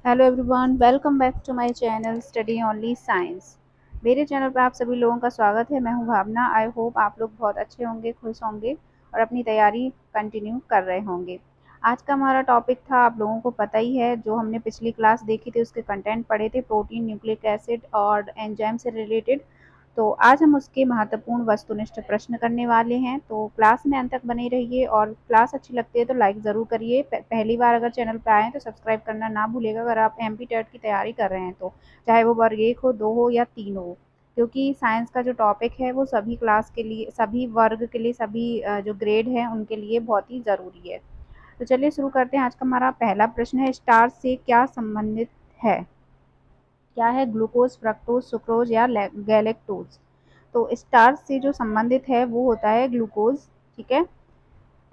Hello everyone, welcome back to my channel study only science. मेरे channel पर आप सभी लोगों का स्वागत है। मैं हूं भावना। आई होप आप लोग बहुत अच्छे होंगे, खुश होंगे और अपनी तैयारी कंटिन्यू कर रहे होंगे। आज का हमारा टॉपिक था, आप लोगों को पता ही है, जो हमने पिछली क्लास देखी थी उसके कंटेंट पढ़े थे, प्रोटीन, न्यूक्लिक एसिड और एंजाइम से रिलेटेड। तो आज हम उसके महत्वपूर्ण वस्तुनिष्ठ प्रश्न करने वाले हैं। तो क्लास में अंत तक बने रहिए और क्लास अच्छी लगती है तो लाइक ज़रूर करिए। पहली बार अगर चैनल पे आए हैं तो सब्सक्राइब करना ना भूलिएगा, अगर आप एमपी टेट की तैयारी कर रहे हैं तो, चाहे वो वर्ग 1 हो, 2 हो या 3 हो, क्योंकि साइंस का जो टॉपिक है वो सभी क्लास के लिए, सभी वर्ग के लिए, सभी जो ग्रेड हैं उनके लिए बहुत ही ज़रूरी है। तो चलिए शुरू करते हैं। आज का हमारा पहला प्रश्न है, स्टार्च से क्या संबंधित है? क्या है? ग्लूकोज, फ्रक्टोज, सुक्रोज या गैलेक्टोज? तो स्टार्च से जो संबंधित है वो होता है ग्लूकोज। ठीक है।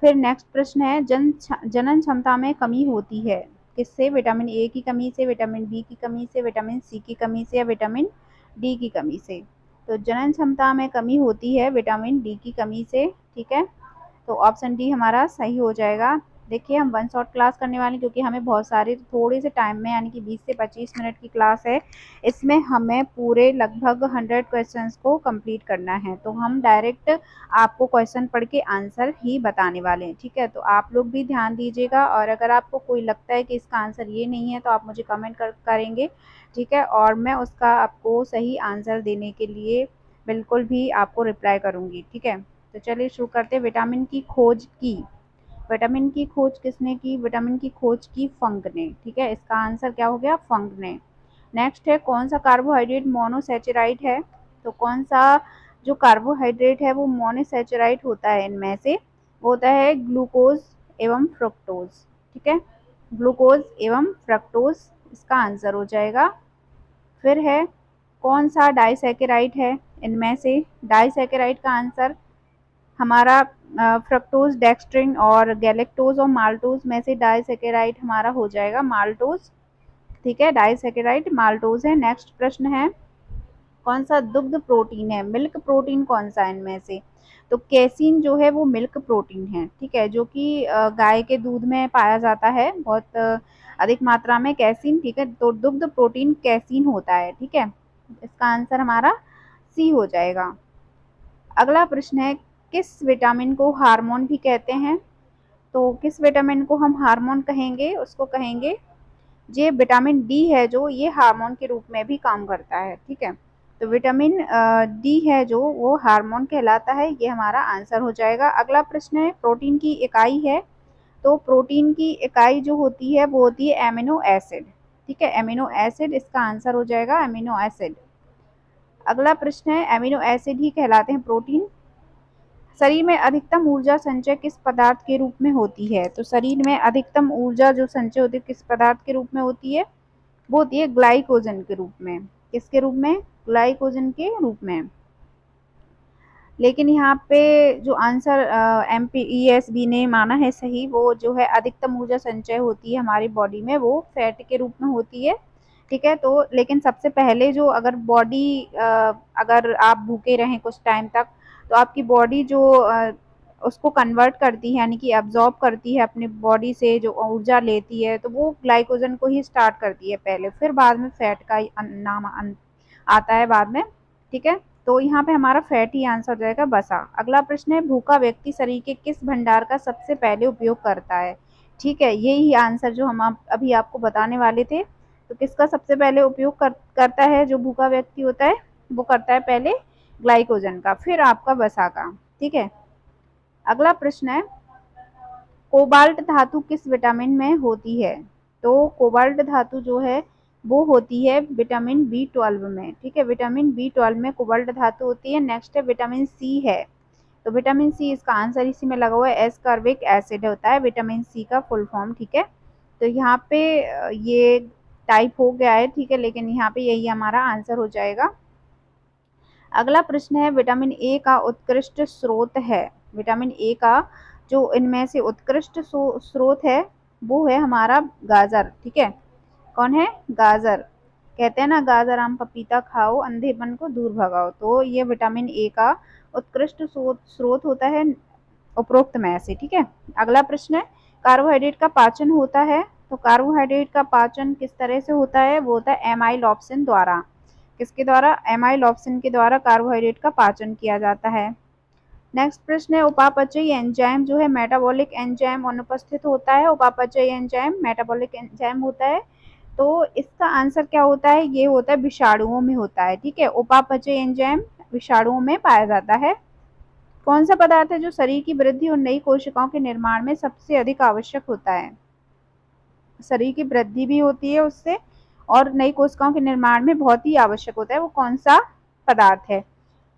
फिर नेक्स्ट प्रश्न है, जनन क्षमता में कमी होती है किससे? विटामिन ए की कमी से, विटामिन बी की कमी से, विटामिन सी की कमी से या विटामिन डी की कमी से? तो जनन क्षमता में कमी होती है विटामिन डी की कमी से। ठीक है। तो ऑप्शन डी हमारा सही हो जाएगा। देखिए, हम वन शॉट क्लास करने वाले हैं क्योंकि हमें बहुत सारे थोड़े से टाइम में, यानी कि 20 से 25 मिनट की क्लास है। इसमें हमें पूरे लगभग 100 क्वेश्चंस को कंप्लीट करना है। तो हम डायरेक्ट आपको क्वेश्चन पढ़ के आंसर ही बताने वाले हैं। ठीक है। तो आप लोग भी ध्यान दीजिएगा, और अगर आपको कोई लगता है कि इसका आंसर ये नहीं है तो आप मुझे कमेंट करेंगे। ठीक है। और मैं उसका आपको सही आंसर देने के लिए बिल्कुल भी आपको रिप्लाई करूँगी। ठीक है। तो चलिए शुरू करते हैं। विटामिन की खोज की, विटामिन की खोज किसने की? विटामिन की खोज की फंक ने। ठीक है। इसका आंसर क्या हो गया? फंक ने। नेक्स्ट है, कौन सा कार्बोहाइड्रेट मोनोसेचेराइड है? तो कौन सा जो कार्बोहाइड्रेट है वो मोनोसेचेराइड होता है इनमें से? वो होता है ग्लूकोज एवं फ्रुक्टोज। ठीक है। ग्लूकोज एवं फ्रक्टोज इसका आंसर हो जाएगा। फिर है, कौन सा डाइसैकेराइड है इनमें से? डाइसैकेराइड का आंसर हमारा फ्रक्टोज, डेक्स्ट्रिन और गैलेक्टोज और माल्टोज में से डाइसैकेराइड हमारा हो जाएगा माल्टोज। ठीक है। डाइसैकेराइड माल्टोज है। नेक्स्ट प्रश्न है, कौन सा दुग्ध प्रोटीन है? मिल्क प्रोटीन कौन सा है इनमें से? तो कैसीन जो है वो मिल्क प्रोटीन है। ठीक है। जो कि गाय के दूध में पाया जाता है बहुत अधिक मात्रा में, कैसीन। ठीक है। तो दुग्ध प्रोटीन कैसीन होता है। ठीक है। इसका आंसर हमारा सी हो जाएगा। अगला प्रश्न है, किस विटामिन को हार्मोन भी कहते हैं? तो किस विटामिन को हम हार्मोन कहेंगे? उसको कहेंगे, ये विटामिन डी है जो, ये हार्मोन के रूप में भी काम करता है। ठीक है। तो विटामिन डी है जो, वो हार्मोन कहलाता है। ये हमारा आंसर हो जाएगा। अगला प्रश्न है, प्रोटीन की इकाई है। तो प्रोटीन की इकाई जो होती है वो होती है एमिनो एसिड। ठीक है। एमिनो एसिड इसका आंसर हो जाएगा, एमिनो एसिड। अगला प्रश्न है, एमिनो एसिड ही कहलाते हैं प्रोटीन। शरीर में अधिकतम ऊर्जा संचय किस पदार्थ के रूप में होती है? तो शरीर में अधिकतम ऊर्जा जो संचय होती है किस पदार्थ के रूप में होती है? वो होती है ग्लाइकोजन के रूप में। किसके रूप में? ग्लाइकोजन के रूप में। लेकिन यहाँ पे जो आंसर एमपीईएसबी ने माना है सही, वो जो है अधिकतम ऊर्जा संचय होती है हमारी बॉडी में, वो फैट के रूप में होती है। ठीक है। तो लेकिन सबसे पहले जो, अगर बॉडी, अगर आप भूखे रहें कुछ टाइम तक, तो आपकी बॉडी जो उसको कन्वर्ट करती है, यानी कि एब्जॉर्ब करती है, अपनी बॉडी से जो ऊर्जा लेती है, तो वो ग्लाइकोजन को ही स्टार्ट करती है पहले, फिर बाद में फैट का नाम आता है बाद में। ठीक है। तो यहाँ पे हमारा फैट ही आंसर हो जाएगा, बसा। अगला प्रश्न है, भूखा व्यक्ति शरीर के किस भंडार का सबसे पहले उपयोग करता है? ठीक है। यही आंसर जो हम अभी आपको बताने वाले थे। तो किसका सबसे पहले उपयोग करता है जो भूखा व्यक्ति होता है? वो करता है पहले ग्लाइकोजन का, फिर आपका वसा का। ठीक है। अगला प्रश्न है, कोबाल्ट धातु किस विटामिन में होती है? तो कोबाल्ट धातु जो है वो होती है विटामिन बी 12 में। ठीक है। विटामिन बी 12 में कोबाल्ट धातु होती है। नेक्स्ट है, विटामिन सी है। तो विटामिन सी, इसका आंसर इसी में लगा हुआ है, एस्कॉर्बिक एसिड होता है विटामिन सी का फुल फॉर्म। ठीक है। तो यहाँ पे ये टाइप हो गया है। ठीक है। लेकिन यहाँ पे यही हमारा आंसर हो जाएगा। अगला प्रश्न है, विटामिन ए का उत्कृष्ट स्रोत है। विटामिन ए का जो इनमें से उत्कृष्ट स्रोत है वो है हमारा गाजर। ठीक है। कौन है? गाजर। कहते हैं ना, गाजर आम पपीता खाओ, अंधेपन को दूर भगाओ। तो ये विटामिन ए का उत्कृष्ट स्रोत होता है उपरोक्त में से। ठीक है। अगला प्रश्न है, कार्बोहाइड्रेट का पाचन होता है। तो कार्बोहाइड्रेट का पाचन किस तरह से होता है, वो होता है एमाइलोप्सिन द्वारा। किसके द्वारा, एमाइलोप्सिन के द्वारा कार्बोहाइड्रेट का पाचन किया जाता है। नेक्स्ट प्रश्न है, उपापचयी एंजाइम जो है मेटाबॉलिक एंजाइम अनुपस्थित होता है। उपापचयी एंजाइम मेटाबॉलिक एंजाइम होता है, तो इसका आंसर क्या होता है, ये होता है विषाणुओं में होता है। ठीक है, उपापचयी एंजाइम विषाणुओं में पाया जाता है। कौन सा पदार्थ है जो शरीर की वृद्धि और नई कोशिकाओं के निर्माण में सबसे अधिक आवश्यक होता है। शरीर की वृद्धि भी होती है उससे और नई कोशिकाओं के निर्माण में बहुत ही आवश्यक होता है, वो कौन सा पदार्थ है।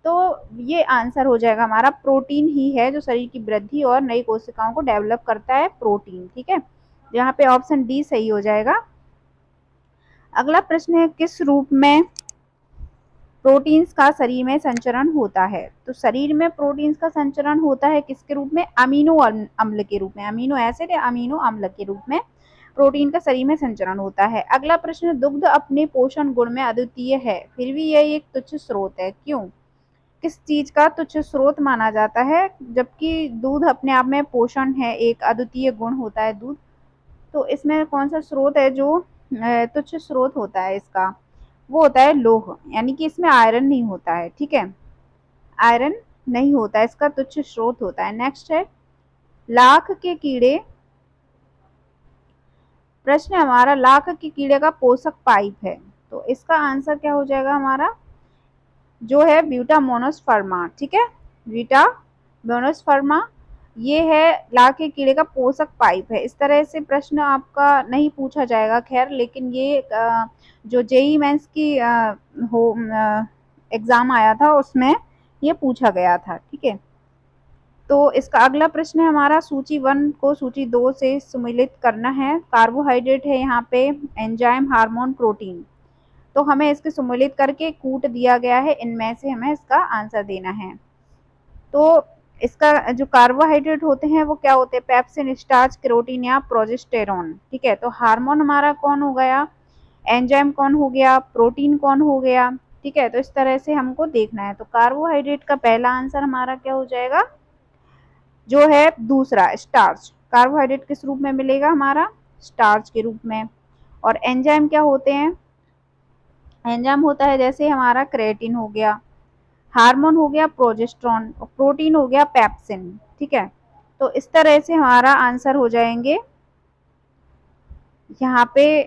तो ये आंसर हो जाएगा हमारा, प्रोटीन ही है जो शरीर की वृद्धि और नई कोशिकाओं को डेवलप करता है, प्रोटीन। ठीक है, यहाँ पे ऑप्शन डी सही हो जाएगा। अगला प्रश्न है, किस रूप में प्रोटीन्स का शरीर में संचरण होता है। तो शरीर में प्रोटीन्स का संचरण होता है किसके रूप में, अमीनो अम्ल के रूप में, अमीनो एसिड या अमीनो अम्ल के रूप में प्रोटीन का शरीर में संचरण होता है। अगला प्रश्न, दुग्ध अपने पोषण गुण में अद्वितीय है, फिर भी यह एक तुच्छ स्रोत है, क्यों। किस चीज का तुच्छ स्रोत माना जाता है, जबकि दूध अपने आप में पोषण है, एक अद्वितीय गुण होता है दूध। तो इसमें कौन सा स्रोत है जो तुच्छ स्रोत होता है इसका, वो होता है लोह, यानी कि इसमें आयरन नहीं होता है। ठीक है, आयरन नहीं होता है, इसका तुच्छ स्रोत होता है। नेक्स्ट है, लाख के कीड़े, प्रश्न है हमारा, लाख के कीड़े का पोषक पाइप है, तो इसका आंसर क्या हो जाएगा हमारा, जो है ब्यूटा मोनोस्पर्मा। ठीक है, ब्यूटा मोनोस्पर्मा ये है लाख के कीड़े का पोषक पाइप है। इस तरह से प्रश्न आपका नहीं पूछा जाएगा खैर, लेकिन ये जो जेई मेंस की हो एग्जाम आया था उसमें ये पूछा गया था। ठीक है, तो इसका अगला प्रश्न है हमारा, सूची 1 को सूची 2 से सम्मिलित करना है। कार्बोहाइड्रेट है यहाँ पे, एंजाइम, हार्मोन, प्रोटीन, तो हमें इसके सम्मिलित करके कूट दिया गया है, इनमें से हमें इसका आंसर देना है। तो इसका जो कार्बोहाइड्रेट होते हैं वो क्या होते हैं, पेप्सिन, स्टार्च, कैरोटीन या प्रोजेस्टेरॉन। ठीक है, तो हार्मोन हमारा कौन हो गया, एंजाइम कौन हो गया, प्रोटीन कौन हो गया। ठीक है, तो इस तरह से हमको देखना है। तो कार्बोहाइड्रेट का पहला आंसर हमारा क्या हो जाएगा, जो है दूसरा, स्टार्च। कार्बोहाइड्रेट किस रूप में मिलेगा हमारा, स्टार्च के रूप में। और एंजाइम क्या होते हैं, एंजाइम होता है जैसे हमारा क्रेटिन हो गया, हार्मोन हो गया प्रोजेस्ट्रॉन, और प्रोटीन हो गया पेप्सिन। ठीक है, तो इस तरह से हमारा आंसर हो जाएंगे यहाँ पे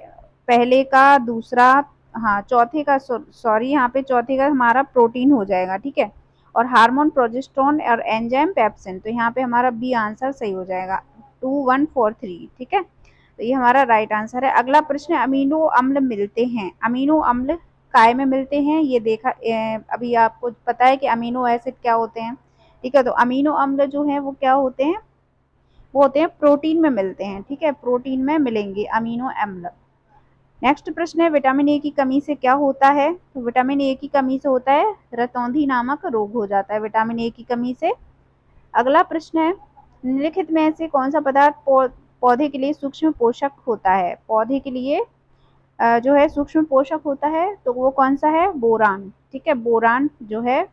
पहले का, दूसरा, हाँ चौथे का, सॉरी यहाँ पे चौथे का हमारा प्रोटीन हो जाएगा। ठीक है, और हार्मोन, प्रोजेस्ट्रॉन और एंजाइम, पेप्सिन, तो यहाँ पे हमारा बी आंसर सही हो जाएगा, 2143। ठीक है, तो ये हमारा राइट आंसर है। अगला प्रश्न है, अमीनो अम्ल मिलते हैं, अमीनो अम्ल काय में मिलते हैं, ये देखा अभी आपको पता है कि अमीनो एसिड क्या होते हैं। ठीक है, तो अमीनो अम्ल जो है वो क्या होते हैं, वो होते हैं प्रोटीन में मिलते हैं। ठीक है, प्रोटीन में मिलेंगे अमीनो अम्ल। नेक्स्ट प्रश्न है, विटामिन ए की कमी से क्या होता है। तो विटामिन ए की कमी से होता है रतौंधी नामक रोग हो जाता है, विटामिन ए की कमी से। अगला प्रश्न है, निम्नलिखित में से कौन सा पदार्थ पौधे के लिए सूक्ष्म पोषक होता है। पौधे के लिए जो है सूक्ष्म पोषक होता है, तो वो कौन सा है, बोरान। ठीक है, बोरान जो है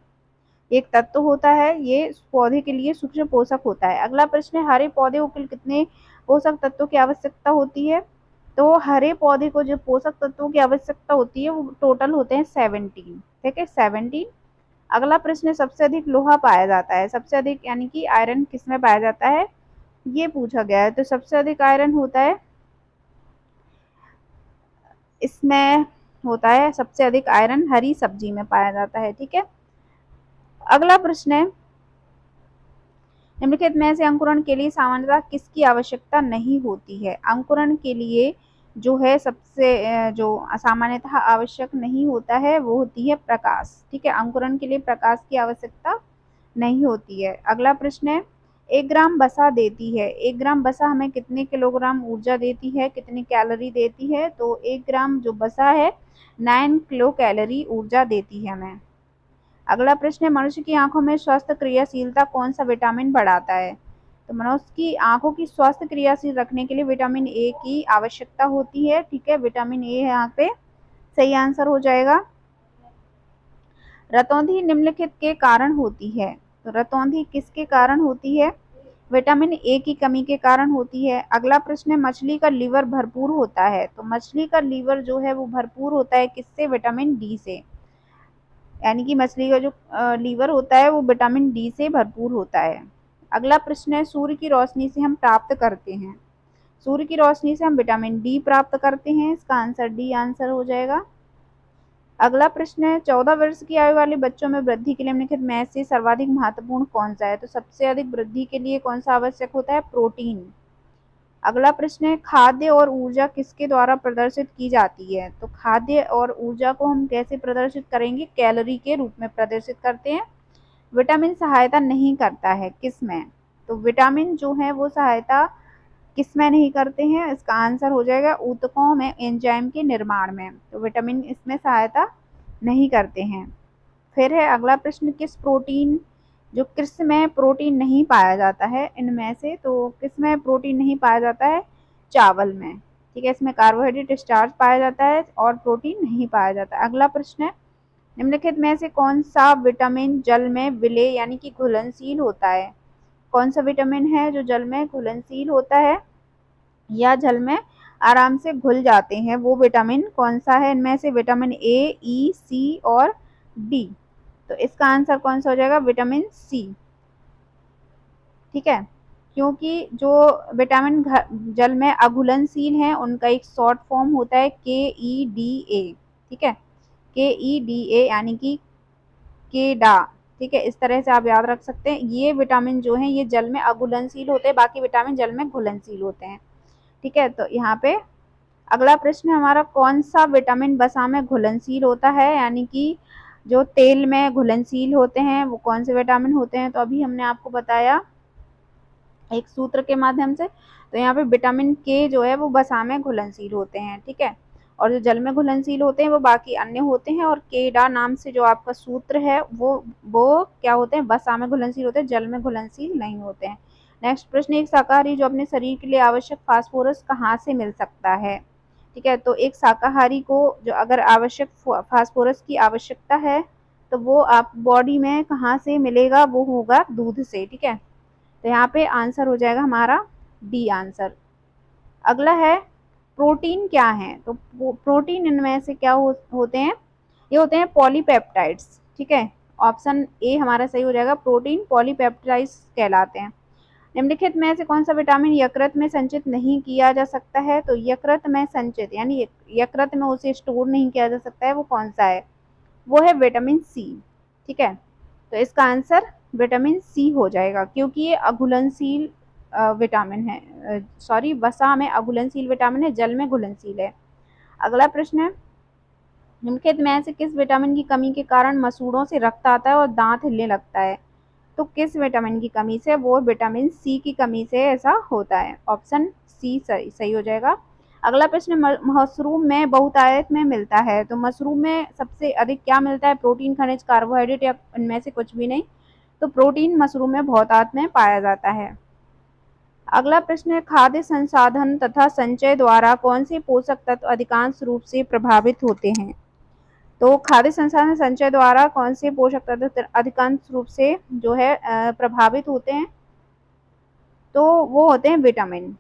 एक तत्व होता है, ये पौधे के लिए सूक्ष्म पोषक होता है। अगला प्रश्न है, हरे पौधे को कुल कितने पोषक तत्वों की आवश्यकता होती है। तो हरे पौधे को जो पोषक तत्वों की आवश्यकता होती है वो टोटल होते हैं 17। ठीक है, 17। अगला प्रश्न है, सबसे अधिक लोहा पाया जाता है, सबसे अधिक यानी कि आयरन किसमें पाया जाता है, ये पूछा गया है। तो सबसे अधिक आयरन होता है इसमें, होता है सबसे अधिक आयरन हरी सब्जी में पाया जाता है। ठीक है, अगला प्रश्न है, निम्नलिखित में से अंकुरण के लिए सामान्यतः किसकी आवश्यकता नहीं होती है। अंकुरण के लिए जो है सबसे जो सामान्यतः आवश्यक नहीं होता है वो होती है प्रकाश। ठीक है, अंकुरण के लिए प्रकाश की आवश्यकता नहीं होती है। अगला प्रश्न है, 1 ग्राम वसा देती है, 1 ग्राम वसा हमें कितने किलोग्राम ऊर्जा देती है, कितनी कैलोरी देती है। तो 1 ग्राम जो वसा है 9 किलो कैलोरी ऊर्जा देती है हमें। अगला प्रश्न है, मनुष्य की आंखों में स्वस्थ क्रियाशीलता कौन सा विटामिन बढ़ाता है। तो मनुष्य की आंखों की स्वस्थ क्रियाशील रखने के लिए विटामिन ए की आवश्यकता होती है। ठीक है, विटामिन ए यहाँ पे सही आंसर हो जाएगा। रतौंधी निम्नलिखित के कारण होती है, तो रतौंधी किसके कारण होती है, विटामिन ए की कमी के कारण होती है। अगला प्रश्न है, मछली का लीवर भरपूर होता है। तो मछली का लीवर जो है वो भरपूर होता है किससे? विटामिन डी से। यानी कि मछली का जो लीवर होता है वो विटामिन डी से भरपूर होता है। अगला प्रश्न है, सूर्य की रोशनी से हम प्राप्त करते हैं। सूर्य की रोशनी से हम विटामिन डी प्राप्त करते हैं। इसका आंसर डी आंसर हो जाएगा। अगला प्रश्न है, 14 वर्ष की आयु वाले बच्चों में वृद्धि के लिए निम्नलिखित में से सर्वाधिक महत्वपूर्ण कौन सा है? तो सबसे अधिक वृद्धि के लिए कौन सा आवश्यक होता है? प्रोटीन। अगला प्रश्न है, खाद्य और ऊर्जा किसके द्वारा प्रदर्शित की जाती है? तो खाद्य और ऊर्जा को हम कैसे प्रदर्शित करेंगे? कैलोरी के रूप में प्रदर्शित करते हैं। विटामिन सहायता नहीं करता है किसमें? तो विटामिन जो है वो सहायता किसमें नहीं करते हैं? इसका आंसर हो जाएगा ऊतकों में एंजाइम के निर्माण में। तो विटामिन इसमें सहायता नहीं करते हैं। फिर है अगला प्रश्न, किस प्रोटीन जो किस में प्रोटीन नहीं पाया जाता है इनमें से? तो किस में प्रोटीन नहीं पाया जाता है? चावल में। ठीक है, इसमें कार्बोहाइड्रेट स्टार्च पाया जाता है और प्रोटीन नहीं पाया जाता है। अगला प्रश्न है, निम्नलिखित में से कौन सा विटामिन जल में विलय यानी कि घुलनशील होता है? कौन सा विटामिन है जो जल में घुलनशील होता है या जल में आराम से घुल जाते हैं? वो विटामिन कौन सा है? इनमें से विटामिन ए, ई, सी और डी। तो इसका आंसर कौन सा हो जाएगा? Vitamin C. ठीक है, क्योंकि जो विटामिन जल में अघुलनशील हैं उनका एक शॉर्ट फॉर्म होता है KEDA। ठीक है, KEDA यानी कि केडा। ठीक है, इस तरह से आप याद रख सकते हैं। ये विटामिन जो है ये जल में अघुलनशील होते हैं, बाकी विटामिन जल में घुलनशील होते हैं। ठीक है, तो यहाँ पे अगला प्रश्न हमारा, कौन सा विटामिन वसा में घुलनशील होता है? यानी कि जो तेल में घुलनशील होते हैं वो कौन से विटामिन होते हैं? तो अभी हमने आपको बताया एक सूत्र के माध्यम से। तो यहाँ पे विटामिन के जो है वो वसा में घुलनशील होते हैं। ठीक है, और जो जल में घुलनशील होते हैं वो बाकी अन्य होते हैं। और केडा नाम से जो आपका सूत्र है वो क्या होते हैं? वसा में घुलनशील होते हैं, जल में घुलनशील नहीं होते हैं। नेक्स्ट प्रश्न, एक शाकाहारी जो अपने शरीर के लिए आवश्यक फास्फोरस कहाँ से मिल सकता है? ठीक है, तो एक शाकाहारी को जो अगर आवश्यक फास्फोरस की आवश्यकता है तो वो आप बॉडी में कहाँ से मिलेगा? वो होगा दूध से। ठीक है, तो यहाँ पे आंसर हो जाएगा हमारा डी आंसर। अगला है, प्रोटीन क्या है? तो प्रोटीन इनमें से क्या होते हैं? ये होते हैं पॉलीपेप्टाइड्स। ठीक है, ऑप्शन ए हमारा सही हो जाएगा, प्रोटीन पॉलीपेप्टाइड्स कहलाते हैं। निम्नलिखित में से कौन सा विटामिन यकृत में संचित नहीं किया जा सकता है? तो यकृत में संचित यानी यकृत में उसे स्टोर नहीं किया जा सकता है, वो कौन सा है? वो है विटामिन सी। ठीक है, तो इसका आंसर विटामिन सी हो जाएगा, क्योंकि ये अघुलनशील विटामिन है। सॉरी, वसा में अघुलनशील विटामिन है, जल में घुलनशील है। अगला प्रश्न है, निम्नलिखित में से किस विटामिन की कमी के कारण मसूड़ों से रक्त आता है और दांत हिलने लगता है? तो किस विटामिन की कमी से? वो विटामिन सी की कमी से ऐसा होता है। ऑप्शन सी सही सही हो जाएगा। अगला प्रश्न, मशरूम में बहुतायत में मिलता है। तो मशरूम में सबसे अधिक क्या मिलता है? प्रोटीन, खनिज, कार्बोहाइड्रेट या इनमें से कुछ भी नहीं? तो प्रोटीन मशरूम में बहुतायत में पाया जाता है। अगला प्रश्न है, खाद्य संसाधन तथा संचय द्वारा कौन से पोषक तत्व अधिकांश रूप से प्रभावित होते हैं? तो खाद्य संसाधन संचय द्वारा कौन से पोषक तत्व अधिकांश रूप से जो है प्रभावित होते हैं? तो वो होते हैं विटामिन।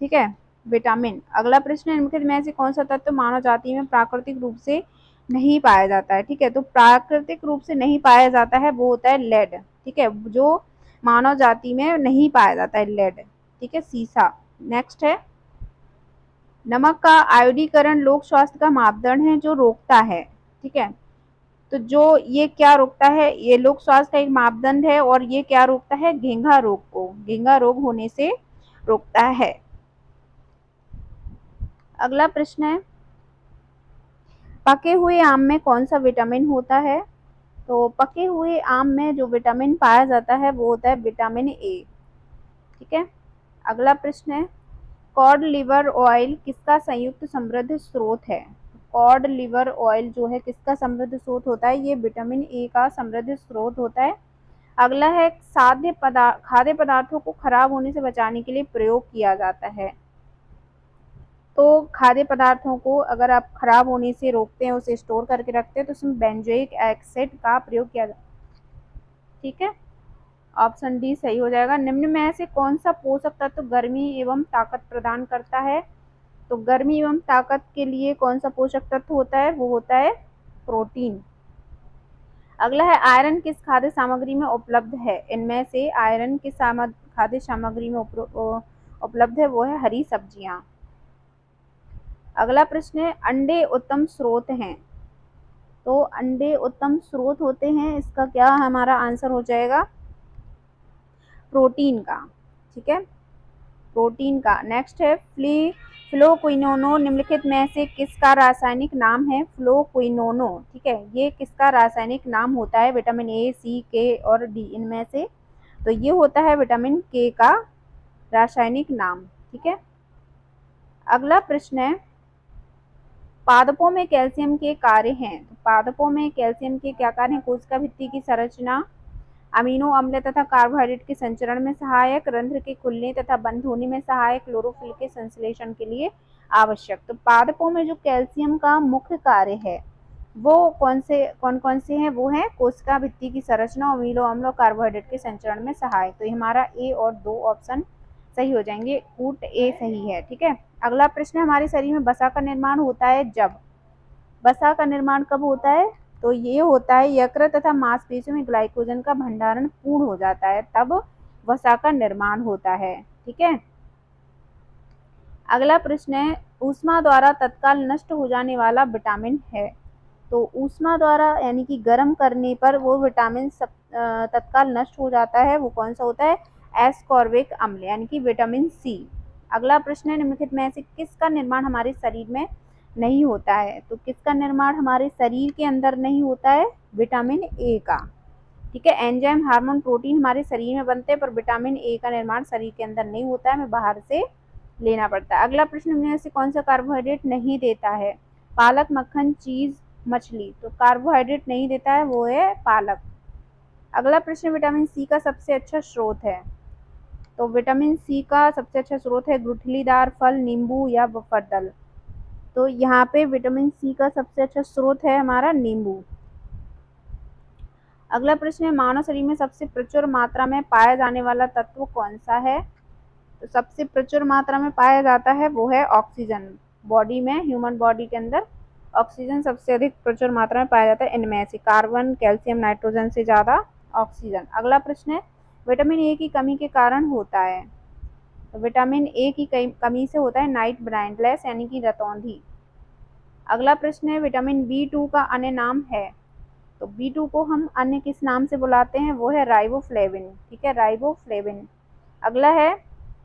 ठीक है, विटामिन। अगला प्रश्न है, निम्नलिखित में से कौन सा तत्व मानव जाति में प्राकृतिक रूप से नहीं पाया जाता है? ठीक है, तो प्राकृतिक रूप से नहीं पाया जाता है वो होता है लेड। ठीक है, जो मानव जाति में नहीं पाया जाता है लेड। ठीक है, सीसा। नेक्स्ट है, नमक का आयोडीकरण लोक स्वास्थ्य का मापदंड है जो रोकता है। ठीक है, तो जो ये क्या रोकता है? ये लोक स्वास्थ्य का एक मापदंड है और ये क्या रोकता है? घेंघा रोग को, घेंघा रोग होने से रोकता है। अगला प्रश्न है, पके हुए आम में कौन सा विटामिन होता है? तो पके हुए आम में जो विटामिन पाया जाता है वो होता है विटामिन ए। ठीक है, अगला प्रश्न है, कॉड लिवर ऑयल किसका संयुक्त समृद्ध स्रोत है? कॉड लिवर ऑयल जो है किसका समृद्ध स्रोत होता है? ये विटामिन ए का समृद्ध स्रोत होता है। अगला है, खाद्य पदार्थों को खराब होने से बचाने के लिए प्रयोग किया जाता है। तो खाद्य पदार्थों को अगर आप खराब होने से रोकते हैं, उसे स्टोर करके रखते हैं, तो उसमें बेंजोइक एसिड का प्रयोग किया जाता है। ठीक है, ऑप्शन डी सही हो जाएगा। निम्न में से कौन सा पोषक तत्व गर्मी एवं ताकत प्रदान करता है? तो गर्मी एवं ताकत के लिए कौन सा पोषक तत्व होता है? वो होता है प्रोटीन। अगला है आयरन किस खाद्य सामग्री में उपलब्ध है? इनमें से आयरन किस खाद्य सामग्री में उपलब्ध है? वो है हरी सब्जियां। अगला प्रश्न है अंडे उत्तम स्रोत हैं। तो अंडे उत्तम स्रोत होते हैं, इसका क्या हमारा आंसर हो जाएगा? प्रोटीन का। ठीक है, प्रोटीन का। नेक्स्ट है फ्लोक्विनोनो निम्नलिखित में से किसका रासायनिक नाम है? फ्लोक्विनोनो, ठीक है, ये किसका रासायनिक नाम होता है? विटामिन ए, सी, के और डी इनमें से। तो ये होता है विटामिन के का रासायनिक नाम। ठीक है, अगला प्रश्न है पादपों में कैल्शियम के कार्य हैं। तो पादपों में कैल्शियम के क्या कार्य हैं? कोशिका भित्ति की संरचना, अमीनो अम्ल तथा कार्बोहाइड्रेट के संचरण में सहायक, रंध्र के खुलने तथा बंद होने में सहायक, क्लोरोफिल के संश्लेषण के लिए आवश्यक। तो पादपों में जो कैल्शियम का मुख्य कार्य है वो कौन कौन से हैं? वो है कोशिका भित्ति की संरचना, अमीनो अम्ल और कार्बोहाइड्रेट के संचरण में सहायक। तो हमारा ए और दो ऑप्शन सही हो जाएंगे, कूट ए सही है। ठीक है, अगला प्रश्न है हमारे शरीर में वसा का निर्माण होता है जब। वसा का निर्माण कब होता है? तो ये होता है यकृत तथा मांसपेशियों में ग्लाइकोजन का भंडारण पूर्ण हो जाता है, तब वसा का निर्माण होता है। ठीक है, अगला प्रश्न है ऊष्मा द्वारा तत्काल नष्ट हो जाने वाला विटामिन है। तो ऊष्मा द्वारा यानी कि गर्म करने पर वो विटामिन तत्काल नष्ट हो जाता है, वो कौन सा होता है? एस्कॉर्बिक अम्ल यानी कि विटामिन सी। अगला प्रश्न है निम्नलिखित में से किसका निर्माण हमारे शरीर में नहीं होता है? तो किसका निर्माण हमारे शरीर के अंदर नहीं होता है? विटामिन ए का। ठीक है, एंजाइम, हार्मोन, प्रोटीन हमारे शरीर में बनते हैं पर विटामिन ए का निर्माण शरीर के अंदर नहीं होता है, हमें बाहर से लेना पड़ता है। अगला प्रश्न में से कौन सा कार्बोहाइड्रेट नहीं देता है? पालक, मक्खन, चीज, मछली। तो कार्बोहाइड्रेट नहीं देता है, वो है पालक। अगला प्रश्न विटामिन सी का सबसे अच्छा स्रोत है। तो विटामिन सी का सबसे अच्छा स्रोत है गुठलीदार फल, नींबू या बफरदल। तो यहाँ पे विटामिन सी का सबसे अच्छा स्रोत है हमारा नींबू। अगला प्रश्न है मानव शरीर में सबसे प्रचुर मात्रा में पाया जाने वाला तत्व कौन सा है? तो सबसे प्रचुर मात्रा में पाया जाता है वो है ऑक्सीजन। बॉडी में, ह्यूमन बॉडी के अंदर ऑक्सीजन सबसे अधिक प्रचुर मात्रा में पाया जाता है। इनमें से कार्बन, कैल्शियम, नाइट्रोजन से ज्यादा ऑक्सीजन। अगला प्रश्न है विटामिन ए की कमी के कारण होता है। तो विटामिन ए की कमी से होता है नाइट ब्लाइंडनेस यानी कि रतौंधी। अगला प्रश्न है विटामिन बी2 का अन्य नाम है। तो बी2 को हम अन्य किस नाम से बुलाते हैं? वो है राइबोफ्लेविन। ठीक है, राइबोफ्लेविन। अगला है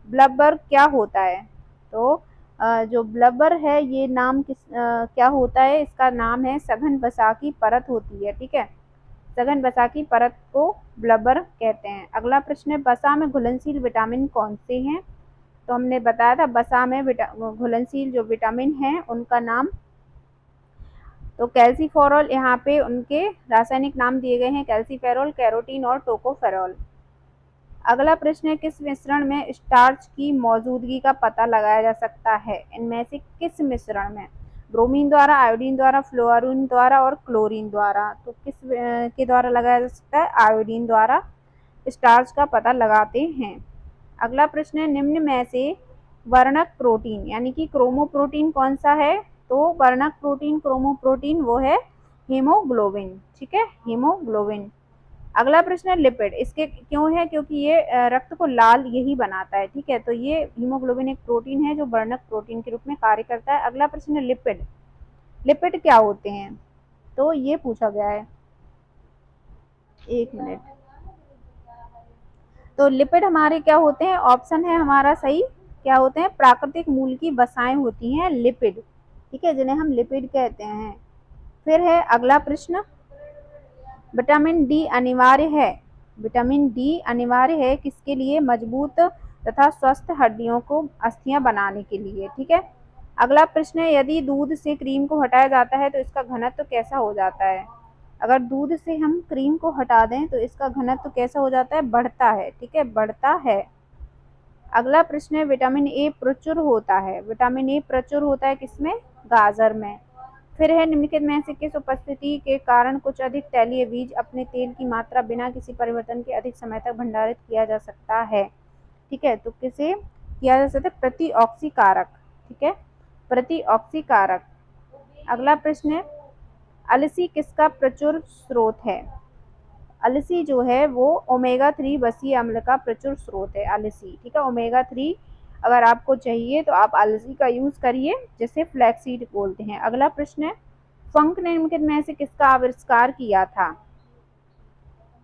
ब्लबबर क्या होता है? तो जो ब्लबबर है ये नाम क्या होता है? इसका नाम है सघन वसा की परत होती है। ठीक है, सघन वसा की परत को ब्लबबर कहते हैं। अगला प्रश्न है वसा में घुलनशील विटामिन कौन से हैं? तो हमने बताया था वसा में घुलनशील जो विटामिन है उनका नाम, तो कैल्सीफेरॉल, यहाँ पे उनके रासायनिक नाम दिए गए हैं कैल्सीफेरॉल, कैरोटीन और टोकोफेरॉल। अगला प्रश्न है किस मिश्रण में स्टार्च की मौजूदगी का पता लगाया जा सकता है? इनमें से किस मिश्रण में? ब्रोमीन द्वारा, आयोडीन द्वारा, फ्लोरीन द्वारा और क्लोरीन द्वारा। तो किस के द्वारा लगाया जा सकता है? आयोडीन द्वारा स्टार्च का पता लगाते हैं। अगला प्रश्न है निम्न में से वर्णक प्रोटीन यानी कि क्रोमोप्रोटीन कौन सा है? तो वर्णक प्रोटीन, क्रोमोप्रोटीन वो है हीमोग्लोबिन। ठीक है, हीमोग्लोबिन। अगला प्रश्न है लिपिड, इसके क्यों है? क्योंकि ये रक्त को लाल यही बनाता है। ठीक है, तो ये हीमोग्लोबिन एक प्रोटीन है जो वर्णक प्रोटीन के रूप में कार्य करता है। अगला प्रश्न है लिपिड, लिपिड क्या होते हैं? तो ये पूछा गया है, एक मिनट। तो लिपिड हमारे क्या होते हैं? ऑप्शन है हमारा सही, क्या होते हैं? प्राकृतिक मूल की वसाएं होती हैं लिपिड। ठीक है, जिन्हें हम लिपिड कहते हैं। फिर है अगला प्रश्न विटामिन डी अनिवार्य है। विटामिन डी अनिवार्य है किसके लिए? मजबूत तथा स्वस्थ हड्डियों को, अस्थियां बनाने के लिए। ठीक है, अगला प्रश्न है यदि दूध से क्रीम को हटाया जाता है तो इसका घनत्व कैसा हो जाता है? अगर दूध से हम क्रीम को हटा दें तो इसका घनत्व कैसा हो जाता है? बढ़ता है। ठीक है, बढ़ता है। अगला प्रश्न है विटामिन ए प्रचुर होता है। विटामिन ए प्रचुर होता है किसमें? गाजर में। फिर है निम्नलिखित में से किस उपस्थिति के कारण कुछ अधिक तैलीय बीज अपने तेल की मात्रा बिना किसी परिवर्तन के अधिक समय तक भंडारित किया जा सकता है। ठीक है, तो किसे किया जा सकता है? प्रतिऑक्सीकारक। ठीक है, प्रतिऑक्सीकारक। अगला प्रश्न है, अलसी किसका प्रचुर स्रोत है? अलसी जो है वो ओमेगा 3 बसीय अम्ल का प्रचुर स्रोत है अलसी। ठीक है, ओमेगा 3 अगर आपको चाहिए तो आप अलसी का यूज करिए, जिसे फ्लैक्सीड बोलते हैं। अगला प्रश्न है, फंक ने निम्नलिखित में से किसका आविष्कार किया था?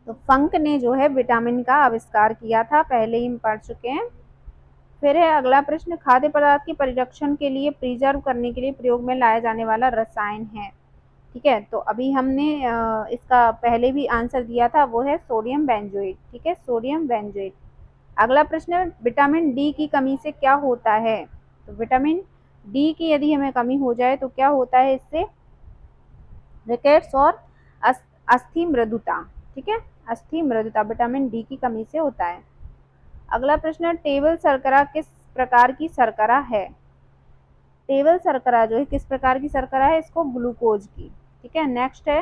तो फंक ने जो है विटामिन का आविष्कार किया था, पहले ही हम पढ़ चुके हैं। फिर है अगला प्रश्न, खाद्य पदार्थ के परिरक्षण के लिए प्रिजर्व करने के लिए प्रयोग में लाया जाने वाला रसायन है। ठीक है, तो अभी हमने इसका पहले भी आंसर दिया था, वो है सोडियम बेंजोएट। ठीक है, सोडियम बेंजोएट। अगला प्रश्न है, विटामिन डी की कमी से क्या होता है? तो विटामिन डी की यदि हमें कमी हो जाए तो क्या होता है? इससे रिकेट्स और अस्थि मृदुता। ठीक है, अस्थि मृदुता विटामिन डी की कमी से होता है। अगला प्रश्न है, टेबल शर्करा किस प्रकार की शर्करा है? टेबल शर्करा जो है किस प्रकार की शर्करा है? इसको ग्लूकोज की। ठीक है, नेक्स्ट है,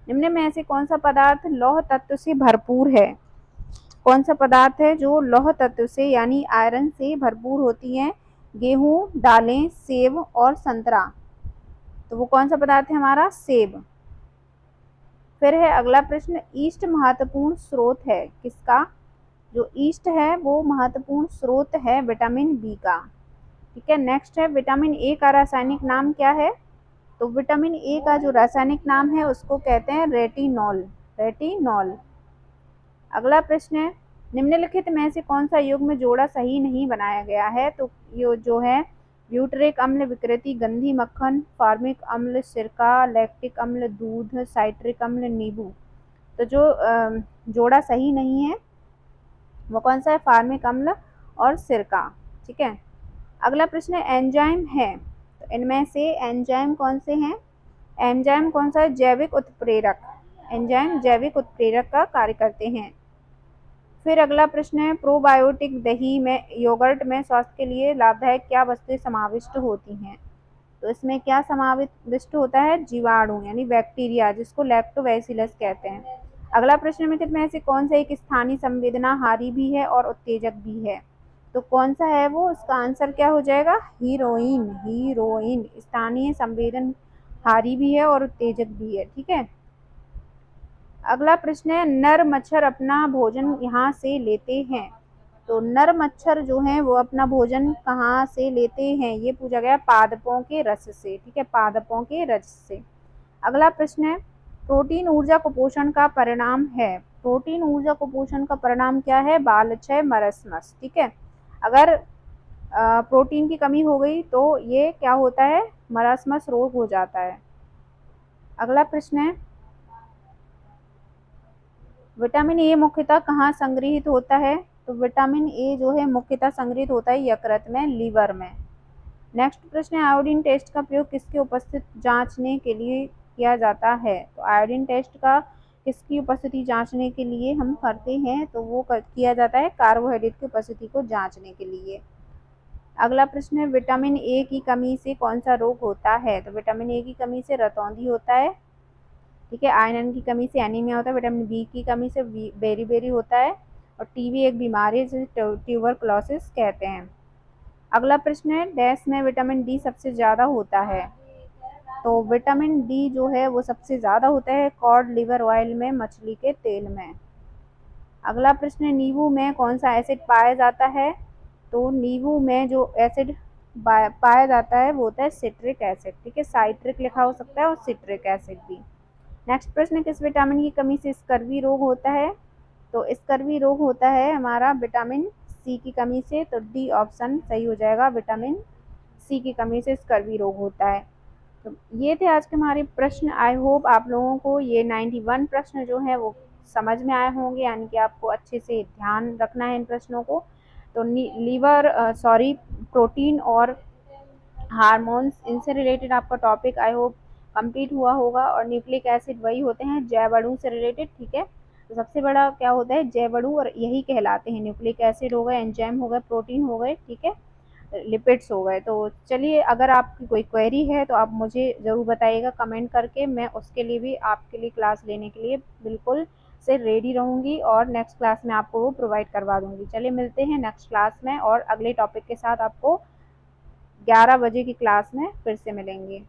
निम्न में ऐसे कौन सा पदार्थ लौह तत्व से भरपूर है? कौन सा पदार्थ है जो लौह तत्व से यानी आयरन से भरपूर होती है? गेहूं, दालें, सेब और संतरा। तो वो कौन सा पदार्थ है हमारा? सेब। फिर है अगला प्रश्न, ईस्ट महत्वपूर्ण स्रोत है किसका? जो ईस्ट है वो महत्वपूर्ण स्रोत है विटामिन बी का। ठीक है, नेक्स्ट है, विटामिन ए का रासायनिक नाम क्या है? तो विटामिन ए का जो रासायनिक नाम है उसको कहते हैं रेटिनॉल। रेटिनॉल। अगला प्रश्न है, निम्नलिखित में से कौन सा युग्म जोड़ा सही नहीं बनाया गया है? तो ये जो है ब्यूटरिक अम्ल विकृति, गंधी मक्खन, फार्मिक अम्ल सिरका, लैक्टिक अम्ल दूध, साइट्रिक अम्ल नींबू। तो जो जोड़ा सही नहीं है वो कौन सा है? फार्मिक अम्ल और सिरका। ठीक है, अगला प्रश्न है, एंजाइम है, तो इनमें से एंजाइम कौन से हैं? एंजाइम कौन सा है? जैविक उत्प्रेरक। एंजाइम जैविक उत्प्रेरक का कार्य करते हैं। फिर अगला प्रश्न है, प्रोबायोटिक दही में, योगर्ट में स्वास्थ्य के लिए लाभदायक क्या वस्तुएं समाविष्ट होती हैं? तो इसमें क्या समाविष्ट होता है? जीवाणु यानी बैक्टीरिया, जिसको लैक्टोबैसिलस कहते हैं। अगला प्रश्न में कितने में से कौन सा एक स्थानीय संवेदनाहारी भी है और उत्तेजक भी है? तो कौन सा है वो? इसका आंसर क्या हो जाएगा? हीरोइन। हीरोइन स्थानीय संवेदनहारी भी है और उत्तेजक भी है। ठीक है, अगला प्रश्न है, नर मच्छर अपना भोजन यहाँ से लेते हैं। तो नर मच्छर जो हैं वो अपना भोजन कहाँ से लेते हैं? ये पूछा गया पादपों के रस से। ठीक है, पादपों के रस से। अगला प्रश्न है, प्रोटीन ऊर्जा कुपोषण का परिणाम है। प्रोटीन ऊर्जा कुपोषण का परिणाम क्या है? बालक्षय, मरस्मस। ठीक है, अगर प्रोटीन की कमी हो गई तो ये क्या होता है? मरस्मस रोग हो जाता है। अगला प्रश्न है, विटामिन ए मुख्यतः कहाँ संग्रहित होता है? तो विटामिन ए जो है मुख्यतः संग्रहित होता है यकृत में, लीवर में। नेक्स्ट प्रश्न है, आयोडीन टेस्ट का प्रयोग किसकी उपस्थित जांचने के लिए किया जाता है? तो आयोडीन टेस्ट का किसकी उपस्थिति जांचने के लिए हम करते हैं? तो वो किया जाता है कार्बोहाइड्रेट की उपस्थिति को जांचने के लिए। अगला प्रश्न है, विटामिन ए की कमी से कौन सा रोग होता है? तो विटामिन ए की कमी से रतौंधी होता है। ठीक है, आयरन की कमी से एनीमिया होता है, विटामिन बी की कमी से बेरी होता है, और टीबी एक बीमारी है जिसे ट्यूबरकुलोसिस कहते हैं। अगला प्रश्न है, डैश में विटामिन डी सबसे ज़्यादा होता है? तो विटामिन डी जो है वो सबसे ज़्यादा होता है कॉड लिवर ऑयल में, मछली के तेल में। अगला प्रश्न है, नींबू में कौन सा एसिड पाया जाता है? तो नींबू में जो एसिड पाया जाता है वो होता है सिट्रिक एसिड। ठीक है, साइट्रिक लिखा हो सकता है और सिट्रिक एसिड भी। नेक्स्ट प्रश्न, किस विटामिन की कमी से स्कर्वी रोग होता है? तो स्कर्वी रोग होता है हमारा विटामिन सी की कमी से। तो डी ऑप्शन सही हो जाएगा, विटामिन सी की कमी से स्कर्वी रोग होता है। तो ये थे आज के हमारे प्रश्न। आई होप आप लोगों को ये 91 प्रश्न जो है वो समझ में आए होंगे, यानी कि आपको अच्छे से ध्यान रखना है इन प्रश्नों को। तो प्रोटीन और हार्मोन्स, इनसे रिलेटेड आपका टॉपिक आई होप कंप्लीट हुआ होगा। और न्यूक्लिक एसिड वही होते हैं जैव अणु से रिलेटेड। ठीक है, तो सबसे बड़ा क्या होता है? जैव अणु, और यही कहलाते हैं न्यूक्लिक एसिड हो गए, एंजाइम हो गए, प्रोटीन हो गए। ठीक है, लिपिड्स हो गए। तो चलिए, अगर आपकी कोई क्वेरी है तो आप मुझे ज़रूर बताइएगा कमेंट करके, मैं उसके लिए भी आपके लिए क्लास लेने के लिए बिल्कुल से रेडी रहूँगी और नेक्स्ट क्लास में आपको वो प्रोवाइड करवा दूँगी। चलिए मिलते हैं नेक्स्ट क्लास में और अगले टॉपिक के साथ आपको 11 बजे की क्लास में फिर से मिलेंगे।